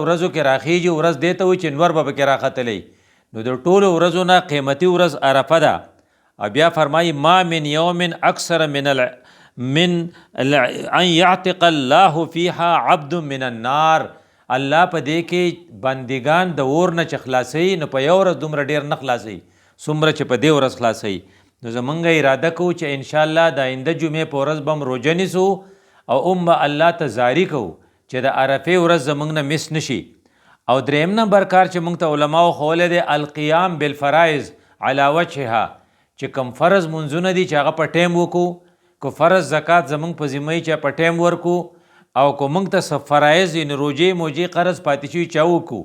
ورځو کې راخیږي ورځ دې ته وایي چې انور به پکې راختلی نو د ټولو ورځو نه قیمتي ورځ عرفه ده او بیا فرمایي ما من یوم اکثر من ان یعتق الله فیها عبد من النار الله په دې کې بندگان د اور نه چې خلاصوي نو په یو ورځ دومره ډېر نه خلاصوي څومره چې په دې ورځ خلاصوي نو زمونږ اراده کوو چې انشاءالله د آینده جمعې په ورځ به هم روژه نیسو او به الله ته زاري کوو چې د عرفې ورځ زمونږ نه مس نشي او دریم نمبر کار چې مونږ ته علماو ښولی دی القیام بالفرائض علی وجهها چې کوم فرض منځونه دي چې هغه په ټیم وکړو که فرض زکات زمونږ په ذمه چې په ټیم ورکو او که مونږ ته څه فرایض یعنې روژې موجې قرض پاتې شوي چا وکړو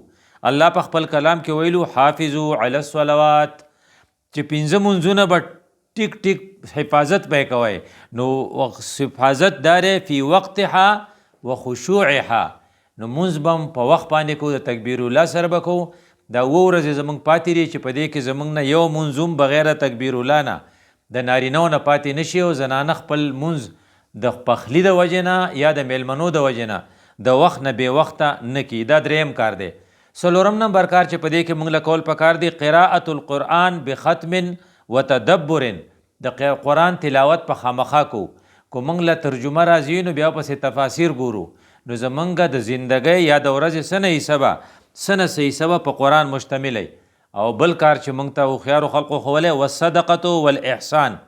الله په خپل کلام کې ویلو حافظو علی الصلوات چې پنځه منځونه به ټیک ټیک حفاظت به یې کوئ نو حفاظت دا دی فی وقتها و خشوعها نو مونځ به هم په وخت باندې کوو د تکبیر الله سره به کوو دا اووه ورځې زموږ پاتې دي چې په دې کې زموږ نه یو مونځ هم بغیر تکبیر الله نه د نارینهو نه پاتې نشي او زنانه خپل مونځ د پخلي د وجې نه یا د میلمنو د وجې نه د وخت نه بې وخته نه کي دا دریم کار دی څلورم نمبر کار چې په دې کې موږ له کول پکار دی قراءة القرآن بختم و تدبر د قرآن تلاوت په خامخا کو موږ له ترجمه راځي نو بیا پسې تفاسیر ګورو نو زمونږ د زندګۍ یا د ورځې څه نه حصه به څه نه څه حصه به په قرآن مشتملی او بل کار چې موږ ته هوښیارو خلقو ښولی والصدقة والاحسان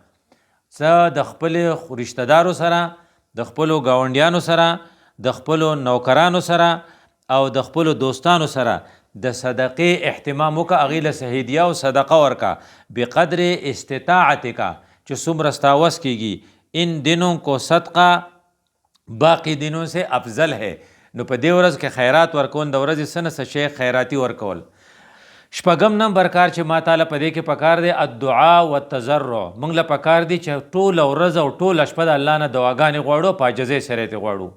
څه د خپلې رشته دارو سره د خپلو ګاونډیانو سره د خپلو نوکرانو سره او د خپلو دوستانو سره د صدقې اهتمام وکړه هغې له څه هدیه او صدقه ورکړه بقدر استطاعتک چې څومره ستا وس کېږي ان دنوں کو صدقہ باقی دنوں سے افضل ہے نو په دې ورځ کې خیرات ورکول د ورځې څه نه څه شی خیراتي ورکول شپږم نمبر کار چې ما تعالی په دې کې پکار دی الدعا والتضرع موږ له پکار دی چې ټوله ورځ او ټوله شپه د الله نه دعاګانې غواړو په عاجزۍ سره یې غواړو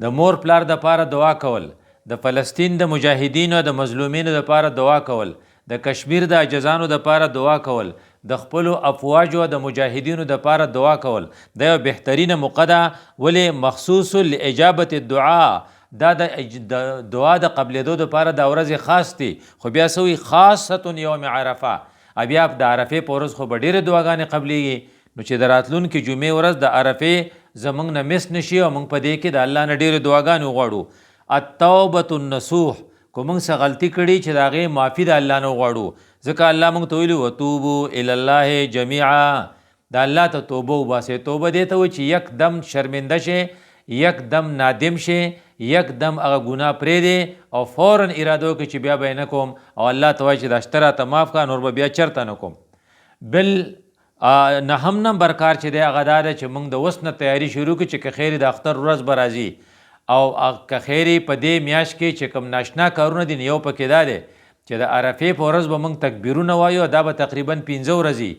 د مور پلار دپاره دعا کول د فلسطین د مجاهدینو د مظلومینو دپاره دعا کول د کشمیر د عاجزانو دپاره دعا کول د خپلو افواجو د مجاهدینو دپاره دعا کول دا یو بهترینه موقع ده ولې مخصوص لاجابت الدعا دا د دعا د قبلېدو دپاره دا ورځې خاص دي خو بیا څه وي خاصة یوم عرفه بیا د عرفې په ورځ خو به ډېرې دعاګانې قبلیږي نو چې د راتلونکي جمعې ورځ د عرفې زموږ نه مس نشي او موږ په دې کې د الله نه ډېرې دعاګانې وغواړو التوبة النصوح که موږ څه غلطي کړي چې د هغې معافي د الله نه وغواړو ځکه الله موږ ته ویلي وتوبو الی الله جمیعا د الله ته توبه وباسئ توبه دې ته وایي چې یکدم شرمنده شي یکدم نادم شي یکدم هغه ګناه پرېږدې او فورا اراده وکړي چې بیا به یې نه کوم او الله ته وایي چې دا شته راته معاف کړه نور به بیا چېرته نه کوم بل نهم نمبر کار چې دی هغه دا دی چې موږ د اوس نه تیاري شروع کړو چې که خیر د اختر ورځ به راځي او که خیر په دې میاشت کې چې کوم ناشنا کارونه دي یو پکې دا دی چې د عرفې په ورځ به موږ تکبیرونه وایو دا به تقریبا 15 ورځې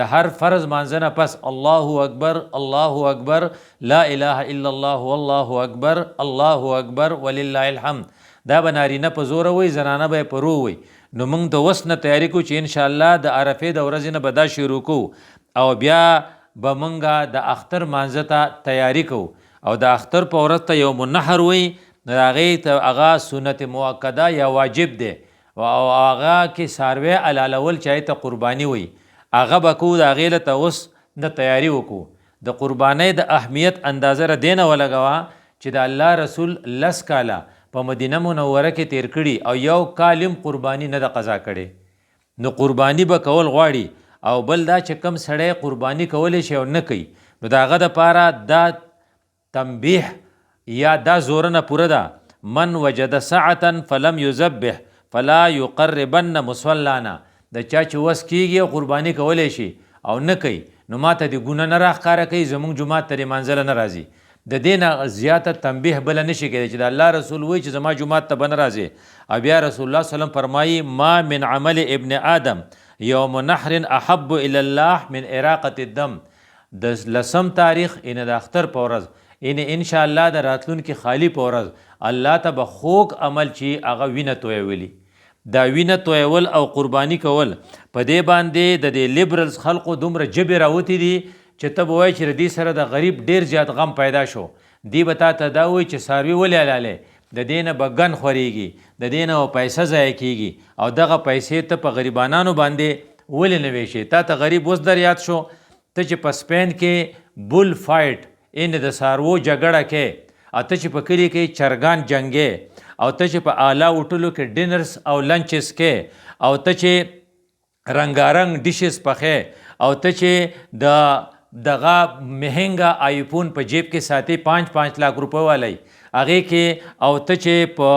د هر فرض مانځنه پس الله اکبر الله اکبر لا اله الا الله والله اکبر الله اکبر ولله الحمد دا به نارینه په زوره وایي زنانه به یې په رو وایي نو موږ د اوس نه تیاري کوو چې انشاءالله د عرفې د ورځې نه به دا شروع کوو او بیا به موږ د اختر مانځه ته تیاري کوو او د اختر په ورځ ته یوم النحر وایي نو هغې ته هغه سنت مؤکده یا واجب دی او هغه کې څاروی حلالول چې هغې ته قرباني وایي هغه به کوو د هغې له ته اوس د تیاري وکړو د قربانۍ د اهمیت اندازه را دې نه ولګوه چې د الله رسول 10 کاله په مدینه منوره کې تیر کړي او یو کال هم قرباني نه ده قضا کړې نو قرباني به کول غواړي او بل دا چې کم سړی قرباني کولی شي او نه کوي نو د هغه دپاره دا تنبیح یا دا زورنه پوره ده من وجد ساعتا فلم یذبح فلا یقربن مصلانا د چا چې وس کېږي او قرباني کولی شي او نه کوي نو ما ته د ګونه نه راښکاره کوي زموږ جومات ته د منزله نه راځي د دې نه زیاته تنبیح بله نشي کېدی چې د الله رسول وایي چې زما جومات ته به نه راځي او بیا رسول الله وسلم فرمایي ما من عمل ابن آدم یوم نحر احب الی الله من اراقة الدم د 10 تاریخ ان د اختر په ورځ ان شاء الله د راتلونکي خالی په ورځ الله ته به خوږ عمل چې هغه وینه تویولي دا وینه تویول او قرباني کول په دې باندې د دې لیبرلز خلقو دومره جبې راوتې دي چې ته به وایې چې د دې سره د غریب ډېر زیات غم پیدا شو دی به تا ته دا وایي چې څاروي ولې حلالې د دې نه به ګن خورېږي، د دې نه به پیسه ضایع کېږي، او دغه پیسې ته په غریبانانو باندې ولې نه ویشې؟ تا ته غریب اوس در یاد شو. ته چې په سپین کې بل فایټ ان د څاروو جګړه کې، او ته چې په کلي کې چرګان جنګې، او ته چې په اعلی هوټلو کې ډینرز او لنچز کې، او ته چې رنګارنګ ډیشز پخې، او ته چې دغه مهنګه آیفون په جیب کې ساتي 5 لاک روپۍ والی هغې کې، او ته چې په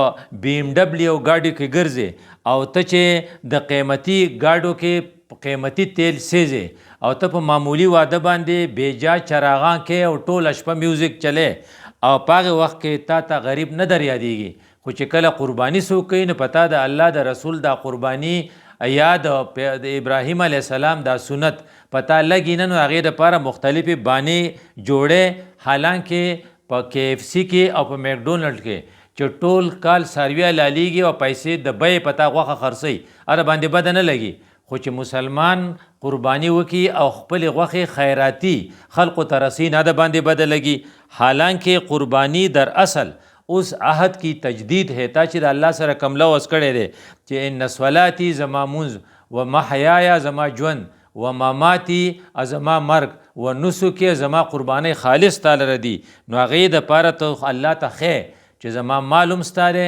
بی ام ډبلیو ګاډیو کې ګرځې، او ته چې د قیمتي ګاډو کې قیمتي تیل سیزې، او ته په معمولی واده باندې بیجا چراغان کې او ټوله شپه میوزیک چلې، او په هغې وخت کې تا ته غریب نه در یادېږي. خو چې کله قرباني څوک کوي نو پتا د الله د رسول دا قرباني یا د ابراهیم علیه السلام دا سنت پتا لګي نه، نو هغې دپاره مختلفې بانې جوړې. حالانکه په KFC کې او په میکډونلډ کې چې ټول کال څاروي حلالېږي او پیسې د بیې پتا غوښه خرڅوي، هره باندې بده نه لګي. خو چې مسلمان قرباني وکي او خپل غوښې خیراتي خلقو ته رسي، نه د باندې بده لګي. حالانکه قرباني در اصل اوس عهد کی تجدید ہے، تا چې د الله سره کوم لوز کړی دی چې ان صلاتي زما مونځ و محیایا زما ژوند و مماتي زما مرګ و نسکي زما قربانۍ خالص تعالی ردي، نو هغې دپاره ته الله ته ښې چې زما مال هم ستا دی،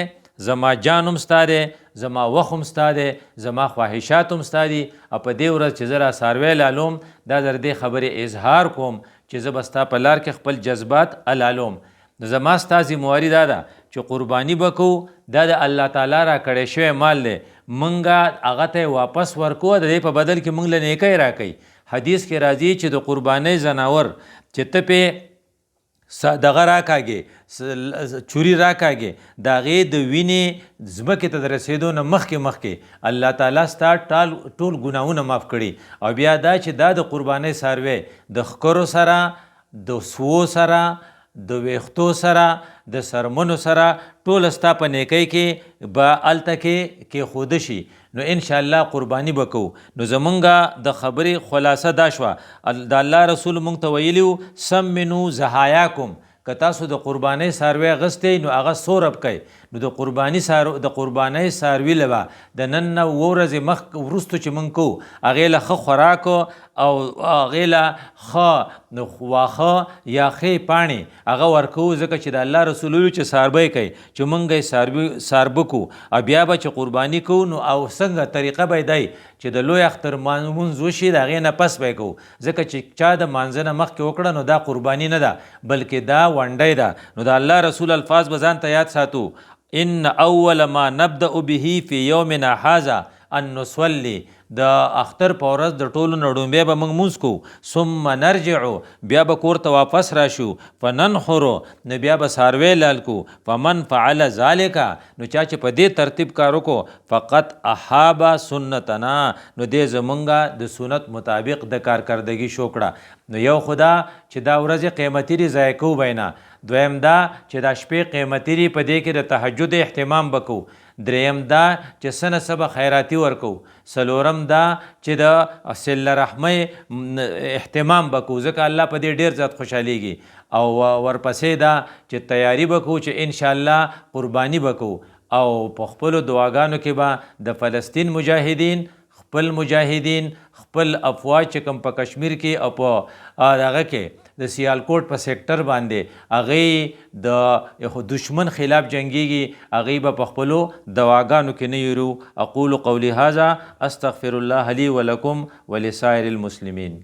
زما جان هم ستا دی، زما وخت هم ستا دی، زما خواهشات هم ستا دي. او په دې ورځ چې زه را څاروی لالوم، دا در دې خبرې اظهار کوم چې زه به ستا په لار کې خپل جذبات الالوم. نو زما ستا ذمواري دا ده چې قرباني به کوو، دا د الله تعالی را کړی شوی مال دی، موږ هغه ته واپس ورکو، د دې په بدل کې موږ له نیکۍ راکوي. حدیث کې راځي چې د قربانۍ ځناور چې ته پې دغه راکاږې چوري راکاږې، د هغې د وینې ځمکې ته د رسېدو نه مخکې الله تعالی ستا ټول ګناهونه معاف کړي. او بیا دا چې دا د قربانۍ څاروی د ښکرو سره، د سوو سره، د ویښتو سره، د سرمنو سره، ټول ستا په نیکۍ کې به هلته کې کېښوده شي. نو انشاءالله قرباني به کوو. نو زمونږ د خبرې خلاصه دا شوه، د الله رسول مونږ ته ویلي وو سمنو زهایاکم، که تاسو د قربانۍ څاروی اخیستی نو هغه سورب کوئ. نو د قربانۍ څاروي له به د نن نه 2 ورځې وروستو چې مونږ کوو، هغې له ښه خوراک او هغې له ښه واښه یا ښې پاڼې هغه ورکوو، ځکه چې د الله رسول ویلي چې څاروی کوي چې مونږ یې څاربه کوو. او بیا به چې قرباني کوو نو او څنګه طریقه به دی چې د لوی اختر مونځ وشي، د هغې نه پس به یې کوو، ځکه چې چا د مانځه نه مخکې وکړه نو دا قرباني نه ده بلکې دا ونډی ده. نو د الله رسول الفاظ به ځان ته یاد ساتو. ان اول ما نبدأ به في يومنا هذا ان نصلي، د اختر په ورځ د ټولو نه ډومبی به موږ مونځ کوو، ثم نرجعو، بیا به کور ته واپس راشو، فننحرو، نو بیا به څاروی لال کو، فمن فعل ذلک، نو چا چې په دې ترتیب کار وکړو، فقط احاب سنتنا، نو دې زمونږ د سنت مطابق د کارکردګي شو کړه. نو یو خدا چې دا ورځې قیمتي دي ضایع کوو بینا، دویم دا چې دا شپې قیمتي دي په دې کې د تهجد اهتمام وکړو، دریم دا چې څه نه څه به خیراتي ورکو، څلورم دا چې د صله رحمۍ اهتمام وکړو ځکه الله په دې ډېر زیات خوشحالیږي، او ورپسې دا چې تیاری وکړو چې انشاءالله قرباني وکړو. او په خپلو دعاګانو کې به د فلسطین مجاهدین، خپل مجاهدین، خپل افواج چې کوم په کشمیر کې او په هغه کې د سیالکوټ په سیکټر باندې هغې د دشمن خلاف جنګیږي، هغې به په خپلو دواګانو کې نه یرو. اقول قولی هذا استغفر الله لي ولکم ولسائر المسلمین.